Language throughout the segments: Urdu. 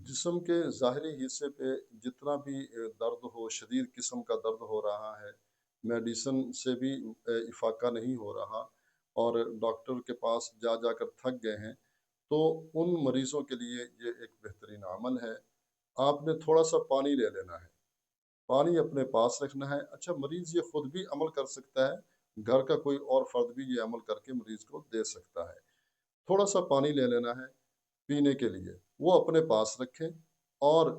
جسم کے ظاہری حصے پہ جتنا بھی درد ہو، شدید قسم کا درد ہو رہا ہے، میڈیسن سے بھی افاقہ نہیں ہو رہا اور ڈاکٹر کے پاس جا جا کر تھک گئے ہیں، تو ان مریضوں کے لیے یہ ایک بہترین عمل ہے۔ آپ نے تھوڑا سا پانی لے لینا ہے، پانی اپنے پاس رکھنا ہے۔ اچھا، مریض یہ خود بھی عمل کر سکتا ہے، گھر کا کوئی اور فرد بھی یہ عمل کر کے مریض کو دے سکتا ہے۔ تھوڑا سا پانی لے لینا ہے پینے کے لیے، وہ اپنے پاس رکھیں اور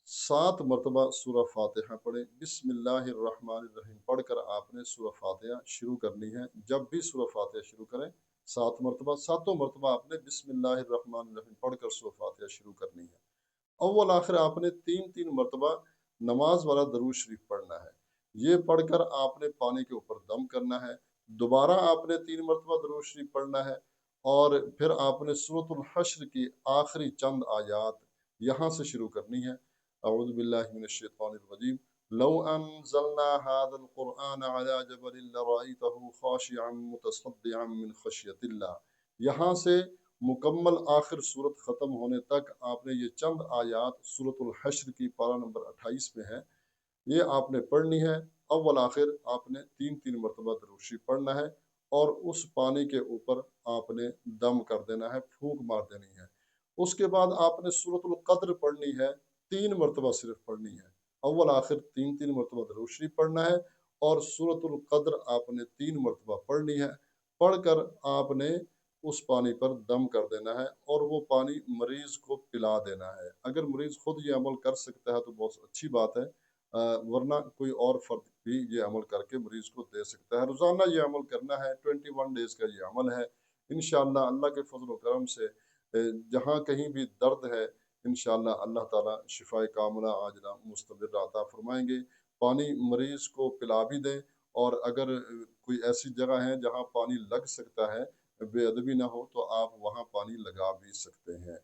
7 مرتبہ سورہ فاتحہ پڑھیں۔ بسم اللہ الرحمن الرحیم پڑھ کر آپ نے سورہ فاتحہ شروع کرنی ہے۔ جب بھی سورہ فاتحہ شروع کریں 7 مرتبہ، ساتوں مرتبہ آپ نے بسم اللہ الرحمن الرحیم پڑھ کر سورہ فاتحہ شروع کرنی ہے۔ اول آخر آپ نے 3 مرتبہ نماز والا درود شریف پڑھنا ہے۔ یہ پڑھ کر آپ نے پانی کے اوپر دم کرنا ہے۔ دوبارہ آپ نے 3 مرتبہ درود شریف پڑھنا ہے اور پھر آپ نے سورۃ الحشر کی آخری چند آیات یہاں سے شروع کرنی ہے۔ اعوذ باللہ من الشیطان الرجیم، لو انزلنا هذا القرآن على جبل لرأيته خاشعا متصدعا من خشیۃ اللہ۔ یہاں سے مکمل آخر صورت ختم ہونے تک آپ نے یہ چند آیات سورۃ الحشر کی پارہ نمبر 28 میں ہے، یہ آپ نے پڑھنی ہے۔ اول آخر آپ نے 3 مرتبہ درود شریف پڑھنا ہے اور اس پانی کے اوپر آپ نے دم کر دینا ہے، پھونک مار دینی ہے۔ اس کے بعد آپ نے سورۃ القدر پڑھنی ہے، 3 مرتبہ صرف پڑھنی ہے۔ اول آخر 3 مرتبہ درود شریف پڑھنا ہے اور سورۃ القدر آپ نے 3 مرتبہ پڑھنی ہے۔ پڑھ کر آپ نے اس پانی پر دم کر دینا ہے اور وہ پانی مریض کو پلا دینا ہے۔ اگر مریض خود یہ عمل کر سکتا ہے تو بہت اچھی بات ہے، ورنہ کوئی اور فرد بھی یہ عمل کر کے مریض کو دے سکتا ہے۔ روزانہ یہ عمل کرنا ہے، 21 ڈیز کا یہ عمل ہے۔ انشاءاللہ اللہ کے فضل و کرم سے جہاں کہیں بھی درد ہے، انشاءاللہ اللہ تعالیٰ شفائے کاملہ عاجلہ مستمر عطا فرمائیں گے۔ پانی مریض کو پلا بھی دیں، اور اگر کوئی ایسی جگہ ہے جہاں پانی لگ سکتا ہے، بے ادبی نہ ہو، تو آپ وہاں پانی لگا بھی سکتے ہیں۔